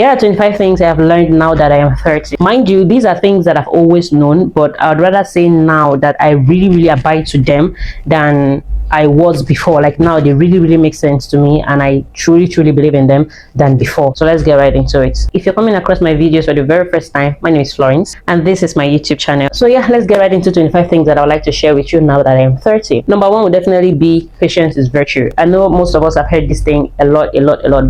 Here are 25 things I have learned now that I am 30. Mind you, these are things that I've always known, but I would rather say now that I really abide to them than I was before. Like now, they really make sense to me, and I truly believe in them than before. So let's get right into it. If you're coming across my videos for the very first time, my name is Florence, and this is my YouTube channel. So yeah, let's get right into 25 things that I would like to share with you now that I am 30. Number one would definitely be patience is virtue. I know most of us have heard this thing a lot,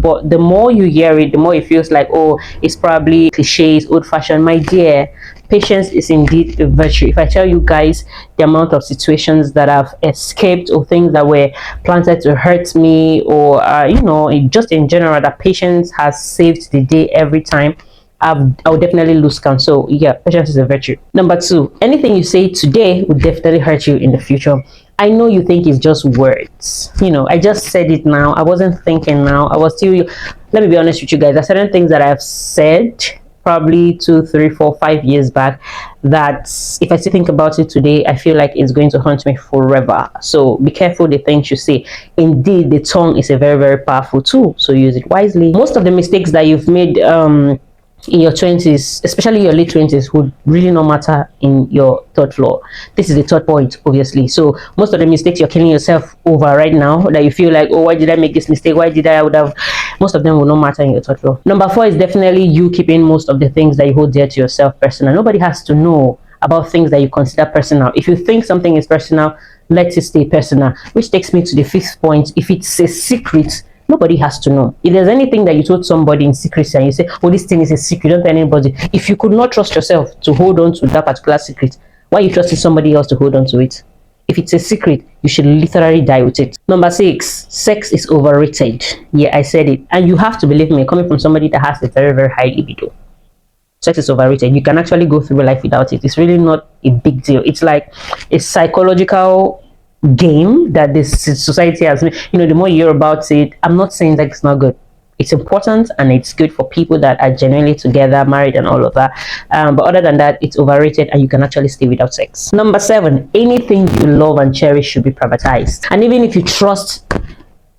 but the more you hear it, the more it feels like, oh, it's probably cliches, old-fashioned. My dear, patience is indeed a virtue. If I tell you guys the amount of situations that I've escaped, or things that were planted to hurt me, or just in general, that patience has saved the day every time, I'll definitely lose count. So yeah, patience is a virtue. Number two, anything you say today would definitely hurt you in the future. I know you think it's just words. I just said it now. I wasn't thinking now. I was still. Let me be honest with you guys. There are certain things that I've said probably 2, 3, 4, 5 years back that if I still think about it today, I feel like it's going to haunt me forever. So be careful the things you say. Indeed, the tongue is a very powerful tool, so use it wisely. Most of the mistakes that you've made in your 20s, especially your late 20s, would really not matter in your third floor. This is the third point, obviously. So most of the mistakes you're killing yourself over right now, that you feel like, oh, why did I make this mistake, most of them will not matter in your third floor. Number four is definitely you keeping most of the things that you hold dear to yourself personal. Nobody has to know about things that you consider personal. If you think something is personal, let it stay personal. Which takes me to the fifth point. If it's a secret, nobody has to know. If there's anything that you told somebody in secrecy and you say, oh, this thing is a secret, don't tell anybody. If you could not trust yourself to hold on to that particular secret, why are you trusting somebody else to hold on to it? If it's a secret, you should literally die with it. Number six, sex is overrated. Yeah, I said it. And you have to believe me, coming from somebody that has a very high libido. Sex is overrated. You can actually go through life without it. It's really not a big deal. It's like a psychological game that this society has made. The more you hear about it, I'm not saying that it's not good. It's important and it's good for people that are genuinely together, married and all of that, but other than that, it's overrated and you can actually stay without sex. Number seven, anything you love and cherish should be privatized. And even if you trust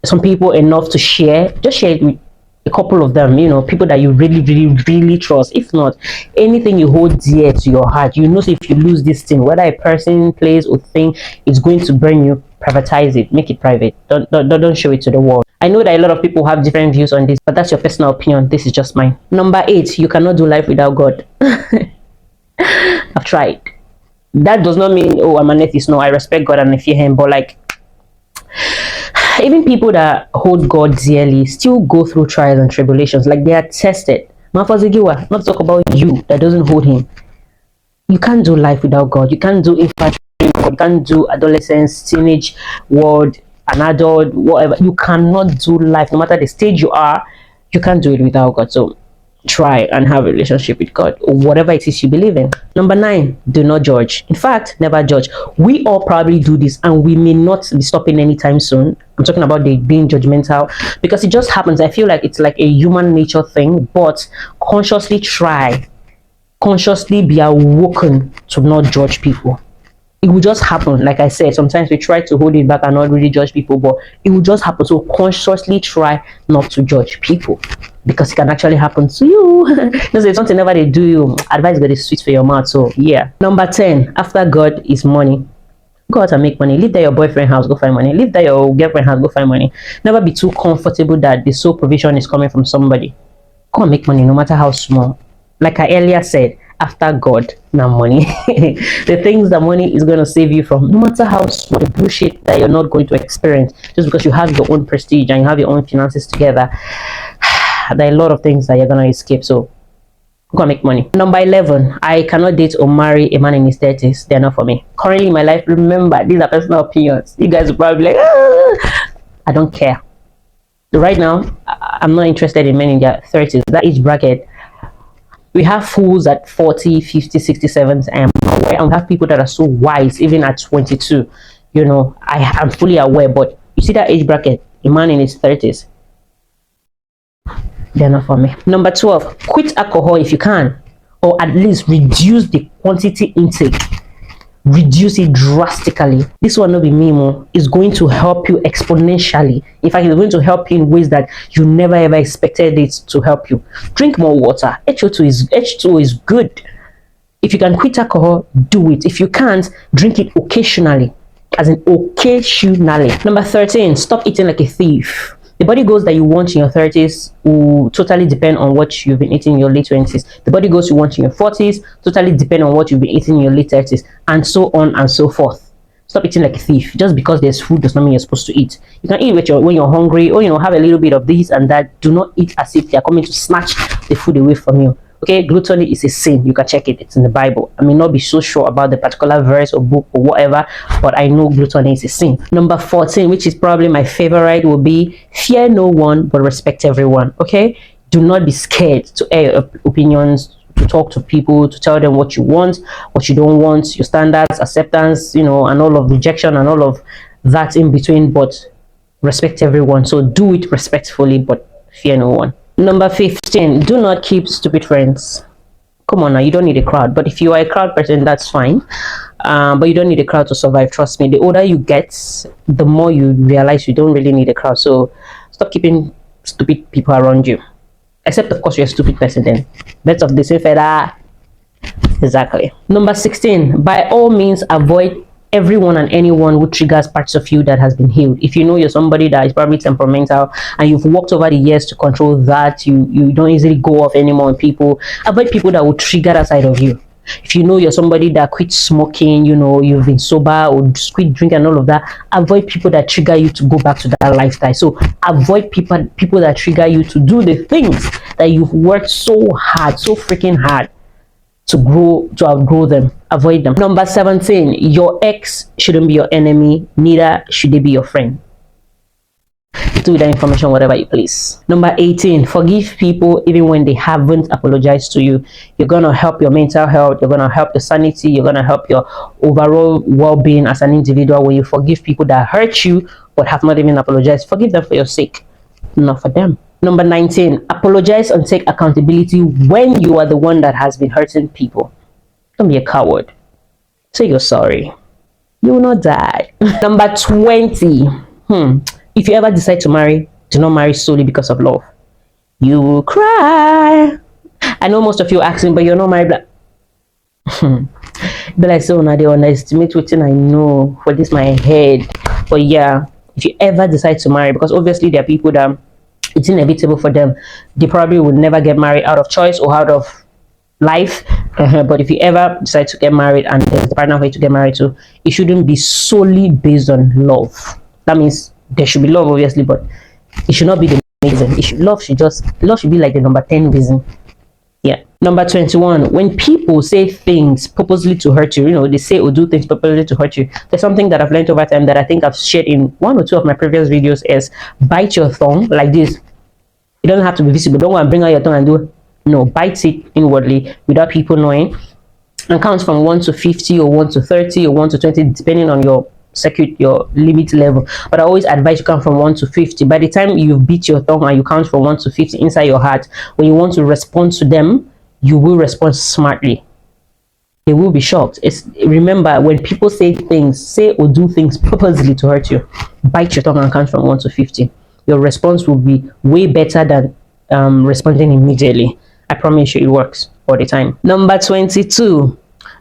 some people enough to share, just share it with a couple of them, people that you really trust. If not, anything you hold dear to your heart, if you lose this thing, whether a person, place or thing, it's going to burn you, privatize it, make it private. Don't show it to the world. I know that a lot of people have different views on this, but that's your personal opinion. This is just mine. Number eight, you cannot do life without God. I've tried. That does not mean, oh, I'm an atheist. No, I respect God and I fear him, but like, even people that hold God dearly still go through trials and tribulations. Like, they are tested. Not to talk about you that doesn't hold him. You can't do life without God. You can't do infantry. You can't do adolescence, teenage world, an adult, whatever. You cannot do life, no matter the stage you are. You can't do it without God. So try and have a relationship with God, or whatever it is you believe in. Number nine, do not judge. In fact, never judge. We all probably do this, and we may not be stopping anytime soon. I'm talking about the being judgmental, because it just happens. I feel like it's like a human nature thing, but consciously be awoken to not judge people. It will just happen. Like I said, sometimes we try to hold it back and not really judge people, but it will just happen. So consciously try not to judge people, because it can actually happen to you. It's something never they do you. Advice got is sweet for your mouth. So yeah. Number 10, after God is money. Go out and make money. Leave that your boyfriend house, go find money. Leave that your girlfriend house, go find money. Never be too comfortable that the sole provision is coming from somebody. Go and make money, no matter how small. Like I earlier said, after God, now money. The things that money is going to save you from, no matter how small, the bullshit that you're not going to experience just because you have your own prestige and you have your own finances together. There are a lot of things that you're going to escape. So go and make money. Number 11, I cannot date or marry a man in his 30s. They're not for me. Currently in my life, remember, these are personal opinions. You guys will probably be like, I don't care. Right now, I'm not interested in men in their 30s. That age bracket. We have fools at 40, 50, 67, and we have people that are so wise even at 22. I'm fully aware, but you see that age bracket, a man in his 30s, they're not for me. Number 12, quit alcohol if you can, or at least reduce the quantity intake. reduce it drastically. This one will be memo is going to help you exponentially. In fact, it's going to help you in ways that you never ever expected it to help you. Drink more water. H2O is good. If you can quit alcohol, do it. If you can't, drink it occasionally, as in occasionally. Number 13, stop eating like a thief. The body goals that you want in your 30s will totally depend on what you've been eating in your late 20s. The body goals you want in your 40s totally depend on what you've been eating in your late 30s, and so on and so forth. Stop eating like a thief. Just because there's food does not mean you're supposed to eat. You can eat when you're hungry, or have a little bit of this and that. Do not eat as if they're coming to snatch the food away from you. Okay, gluttony is a sin. You can check it. It's in the Bible. I may not be so sure about the particular verse or book or whatever, but I know gluttony is a sin. Number 14, which is probably my favorite, will be fear no one but respect everyone. Okay, do not be scared to air your opinions, to talk to people, to tell them what you want, what you don't want, your standards, acceptance, and all of rejection and all of that in between. But respect everyone. So do it respectfully, but fear no one. Number 15, do not keep stupid friends. Come on now, you don't need a crowd. But if you are a crowd person, that's fine. But you don't need a crowd to survive. Trust me. The older you get, the more you realize you don't really need a crowd. So stop keeping stupid people around you. Except, of course, you're a stupid person then. Best of the same feather. Exactly. Number 16, by all means, avoid everyone and anyone who triggers parts of you that has been healed. If you know you're somebody that is probably temperamental and you've worked over the years to control that, you don't easily go off anymore on people. Avoid people that will trigger that side of you. If you know you're somebody that quit smoking, you've been sober or quit drinking and all of that, avoid people that trigger you to go back to that lifestyle. So avoid people that trigger you to do the things that you've worked so freaking hard to outgrow them. Avoid them. Number 17, your ex shouldn't be your enemy, neither should they be your friend. Do with that information whatever you please. Number 18, forgive people even when they haven't apologized to you. You're gonna help your mental health, you're gonna help your sanity, you're gonna help your overall well-being as an individual when you forgive people that hurt you but have not even apologized. Forgive them for your sake, not for them. Number 19, apologize and take accountability when you are the one that has been hurting people. Don't be a coward. Say you're sorry. You will not die. Number 20, if you ever decide to marry, do not marry solely because of love. You will cry. I know most of you asking, but you're not married. But like, so now they underestimate what I know for this my head. But yeah, if you ever decide to marry, because obviously there are people that it's inevitable for them, they probably would never get married out of choice or out of life. But if you ever decide to get married and there's the partner for you to get married to, it shouldn't be solely based on love. That means there should be love, obviously, but it should not be the main reason. Love should be like the number 10 reason. Yeah. Number 21, when people say things purposely to hurt you, they say or do things purposely to hurt you, there's something that I've learned over time that I think I've shared in one or two of my previous videos is bite your tongue like this. It doesn't have to be visible. Don't go and bring out your tongue and do. No, bite it inwardly without people knowing, and count from 1 to 50 or 1 to 30 or 1 to 20 depending on your limit level. But I always advise you count from 1 to 50. By the time you beat your tongue and you count from 1 to 50 inside your heart, when you want to respond to them, you will respond smartly. They will be shocked. Remember, when people say or do things purposely to hurt you, bite your tongue and count from 1 to 50. Your response will be way better than responding immediately. I promise you it works all the time. Number 22,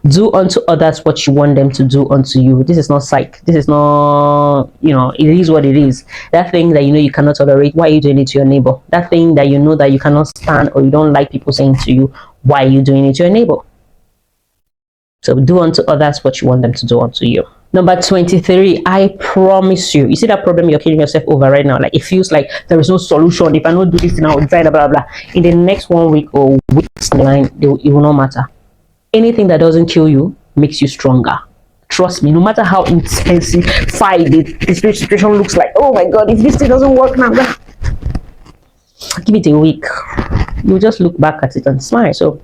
do unto others what you want them to do unto you. This is not psych. This is not, it is what it is. That thing that you cannot tolerate, why are you doing it to your neighbor? That thing that that you cannot stand or you don't like people saying to you, why are you doing it to your neighbor? So do unto others what you want them to do unto you. Number 23, I promise you see that problem you're killing yourself over right now, like it feels like there is no solution. If I don't do this now, blah blah blah, in the next 1 week or weeks line, it will not matter. Anything that doesn't kill you makes you stronger. Trust me, no matter how intensified the situation looks like, oh my god, if this thing doesn't work now, give it a week, you'll just look back at it and smile. So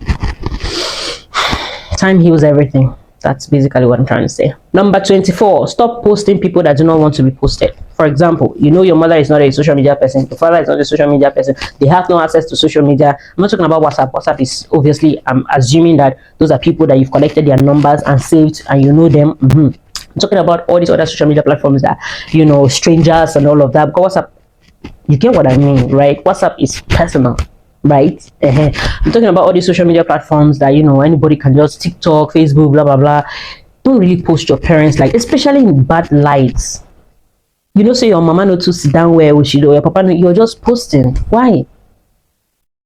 time heals everything. That's basically what I'm trying to say. Number 24, stop posting people that do not want to be posted. For example, you know your mother is not a social media person, your father is not a social media person, they have no access to social media. I'm not talking about WhatsApp. WhatsApp is obviously, I'm assuming that those are people that you've collected their numbers and saved and you know them. I'm talking about all these other social media platforms that, you know, strangers and all of that. Because WhatsApp, you get what I mean, right? WhatsApp is personal, right? I'm talking about all these social media platforms that, you know, anybody can just TikTok, Facebook, blah blah blah. Don't really post your parents, like, especially in bad lights. You know, say your mama not to sit down where she do, your papa, you're just posting. Why?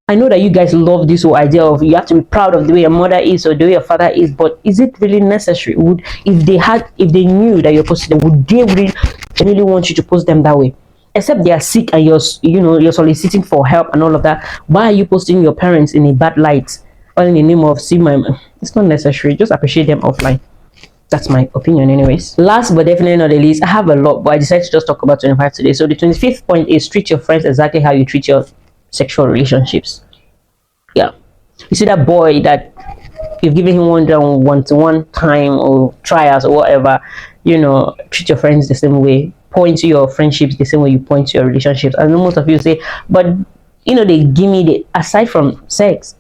I know that you guys love this whole idea of you have to be proud of the way your mother is or the way your father is, but is it really necessary? Would, if they knew that you're posting them, would they really want you to post them that way? Except they are sick and you're soliciting for help and all of that. Why are you posting your parents in a bad light, all in the name of see my? It's not necessary. Just appreciate them offline. That's my opinion anyways. Last but definitely not the least, I have a lot, but I decided to just talk about 25 today. So the 25th point is treat your friends exactly how you treat your sexual relationships. Yeah, you see that boy that you've given him one-to-one time or trials or whatever, you know, treat your friends the same way, point to your friendships the same way you point to your relationships. I know most of you say, but you know, they give me the, aside from sex,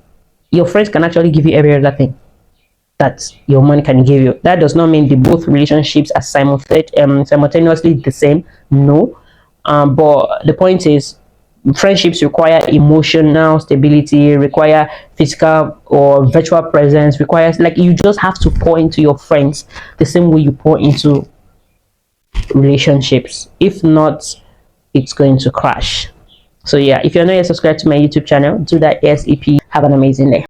your friends can actually give you every other thing that your money can give you. That does not mean the both relationships are simultaneously the same. No. But the point is, friendships require emotional stability, require physical or virtual presence, requires, like, you just have to pour into your friends the same way you pour into relationships. If not, it's going to crash. So yeah, if you're not yet subscribed to my YouTube channel, do that ASAP. Have an amazing day.